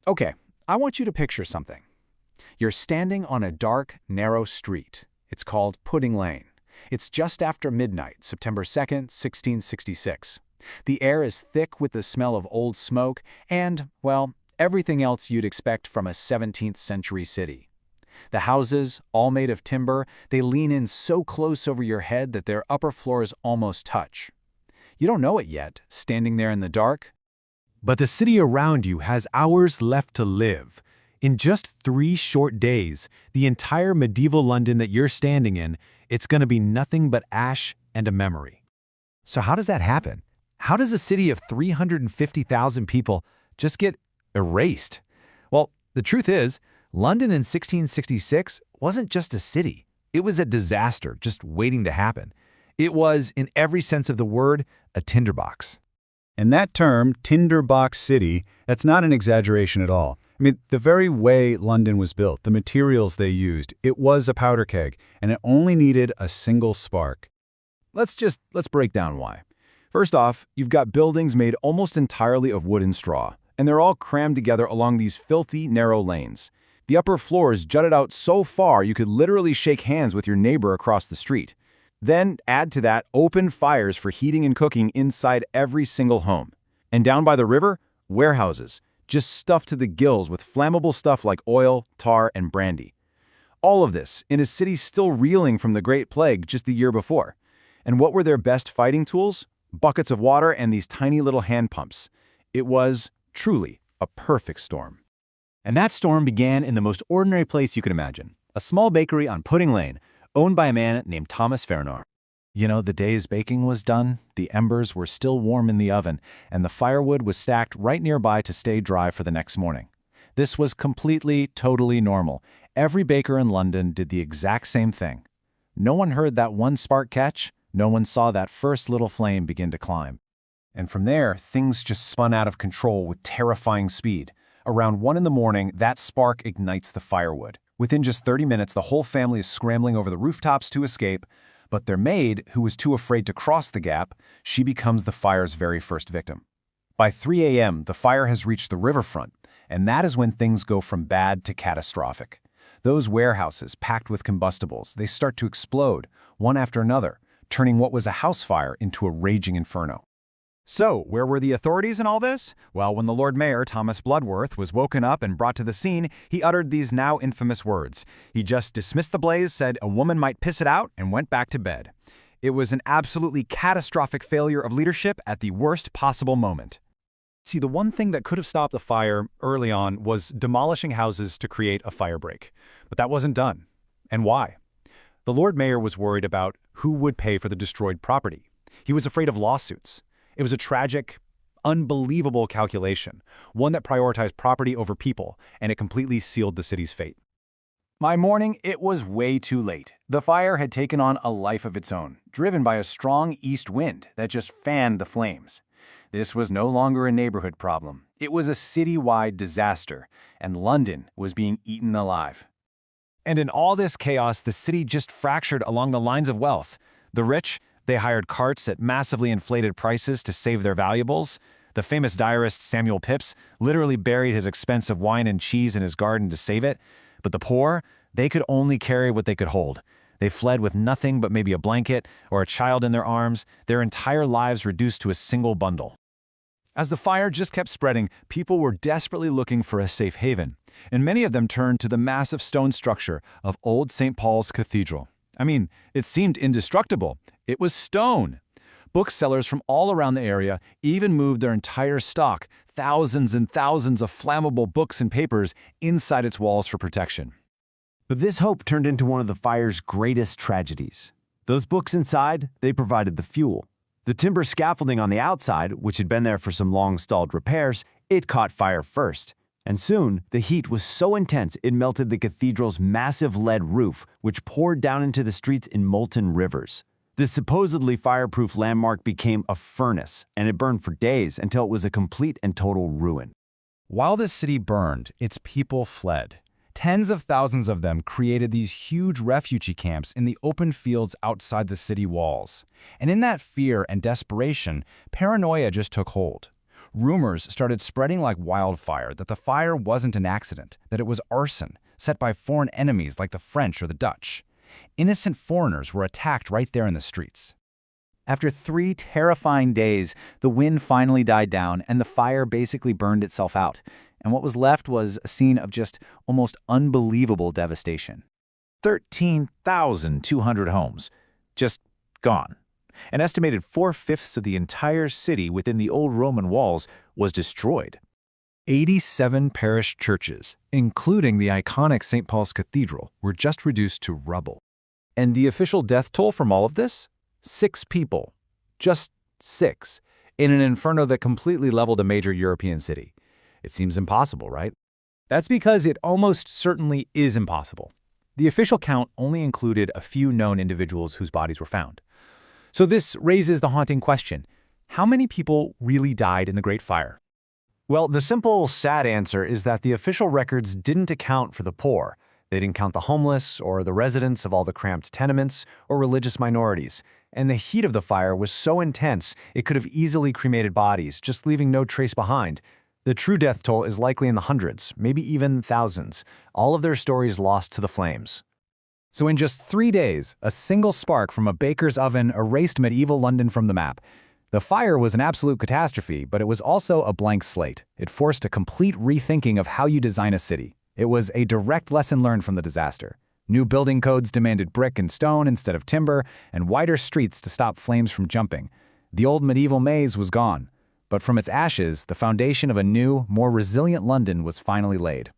Okay, I want you to picture something. You're standing on a dark, narrow street. It's called Pudding Lane. It's just after midnight, September 2nd, 1666. The air is thick with the smell of old smoke and, well, everything else you'd expect from a 17th century city. The houses, all made of timber, they lean in so close over your head that their upper floors almost touch. You don't know it yet, standing there in the dark. But the city around you has hours left to live. In just 3 short days, the entire medieval London that you're standing in, it's going to be nothing but ash and a memory. So how does that happen? How does a city of 350,000 people just get erased? Well, the truth is, London in 1666 wasn't just a city. It was a disaster just waiting to happen. It was, in every sense of the word, a tinderbox. And that term, tinderbox city, that's not an exaggeration at all. I mean, the very way London was built, the materials they used, it was a powder keg, and it only needed a single spark. Let's break down why. First off, you've got buildings made almost entirely of wood and straw, and they're all crammed together along these filthy, narrow lanes. The upper floors jutted out so far you could literally shake hands with your neighbor across the street. Then add to that open fires for heating and cooking inside every single home. And down by the river, warehouses, just stuffed to the gills with flammable stuff like oil, tar, and brandy. All of this in a city still reeling from the Great Plague just the year before. And what were their best fighting tools? Buckets of water and these tiny little hand pumps. It was, truly, a perfect storm. And that storm began in the most ordinary place you could imagine, a small bakery on Pudding Lane, owned by a man named Thomas Farriner. You know, the day's baking was done, the embers were still warm in the oven, and the firewood was stacked right nearby to stay dry for the next morning. This was completely, totally normal. Every baker in London did the exact same thing. No one heard that one spark catch, no one saw that first little flame begin to climb. And from there, things just spun out of control with terrifying speed. Around 1 in the morning, that spark ignites the firewood. Within just 30 minutes, the whole family is scrambling over the rooftops to escape, but their maid, who was too afraid to cross the gap, she becomes the fire's very first victim. By 3 a.m., the fire has reached the riverfront, and that is when things go from bad to catastrophic. Those warehouses, packed with combustibles, they start to explode, one after another, turning what was a house fire into a raging inferno. So, where were the authorities in all this? Well, when the Lord Mayor, Thomas Bloodworth, was woken up and brought to the scene, he uttered these now infamous words. He just dismissed the blaze, said a woman might piss it out, and went back to bed. It was an absolutely catastrophic failure of leadership at the worst possible moment. See, the one thing that could have stopped the fire early on was demolishing houses to create a fire break. But that wasn't done. And why? The Lord Mayor was worried about who would pay for the destroyed property. He was afraid of lawsuits. It was a tragic, unbelievable calculation, one that prioritized property over people, and it completely sealed the city's fate. By morning, it was way too late. The fire had taken on a life of its own, driven by a strong east wind that just fanned the flames. This was no longer a neighborhood problem. It was a citywide disaster, and London was being eaten alive. And in all this chaos, the city just fractured along the lines of wealth. The rich, they hired carts at massively inflated prices to save their valuables. The famous diarist Samuel Pepys literally buried his expensive wine and cheese in his garden to save it. But the poor, they could only carry what they could hold. They fled with nothing but maybe a blanket or a child in their arms, their entire lives reduced to a single bundle. As the fire just kept spreading, people were desperately looking for a safe haven, and many of them turned to the massive stone structure of old St. Paul's Cathedral. I mean, it seemed indestructible. It was stone. Booksellers from all around the area even moved their entire stock, thousands and thousands of flammable books and papers, inside its walls for protection. But this hope turned into one of the fire's greatest tragedies. Those books inside, they provided the fuel. The timber scaffolding on the outside, which had been there for some long-stalled repairs, it caught fire first. And soon, the heat was so intense it melted the cathedral's massive lead roof, which poured down into the streets in molten rivers. This supposedly fireproof landmark became a furnace, and it burned for days until it was a complete and total ruin. While the city burned, its people fled. Tens of thousands of them created these huge refugee camps in the open fields outside the city walls. And in that fear and desperation, paranoia just took hold. Rumors started spreading like wildfire that the fire wasn't an accident, that it was arson, set by foreign enemies like the French or the Dutch. Innocent foreigners were attacked right there in the streets. After 3 terrifying days, the wind finally died down and the fire basically burned itself out. And what was left was a scene of just almost unbelievable devastation. 13,200 homes, just gone. An estimated 4/5 of the entire city within the old Roman walls was destroyed. 87 parish churches, including the iconic St. Paul's Cathedral, were just reduced to rubble. And the official death toll from all of this? 6 people. Just 6. In an inferno that completely leveled a major European city. It seems impossible, right? That's because it almost certainly is impossible. The official count only included a few known individuals whose bodies were found. So this raises the haunting question: how many people really died in the Great Fire? Well, the simple, sad answer is that the official records didn't account for the poor. They didn't count the homeless or the residents of all the cramped tenements or religious minorities. And the heat of the fire was so intense it could have easily cremated bodies, just leaving no trace behind. The true death toll is likely in the hundreds, maybe even thousands, all of their stories lost to the flames. So in just 3 days, a single spark from a baker's oven erased medieval London from the map. The fire was an absolute catastrophe, but it was also a blank slate. It forced a complete rethinking of how you design a city. It was a direct lesson learned from the disaster. New building codes demanded brick and stone instead of timber, and wider streets to stop flames from jumping. The old medieval maze was gone, but from its ashes, the foundation of a new, more resilient London was finally laid.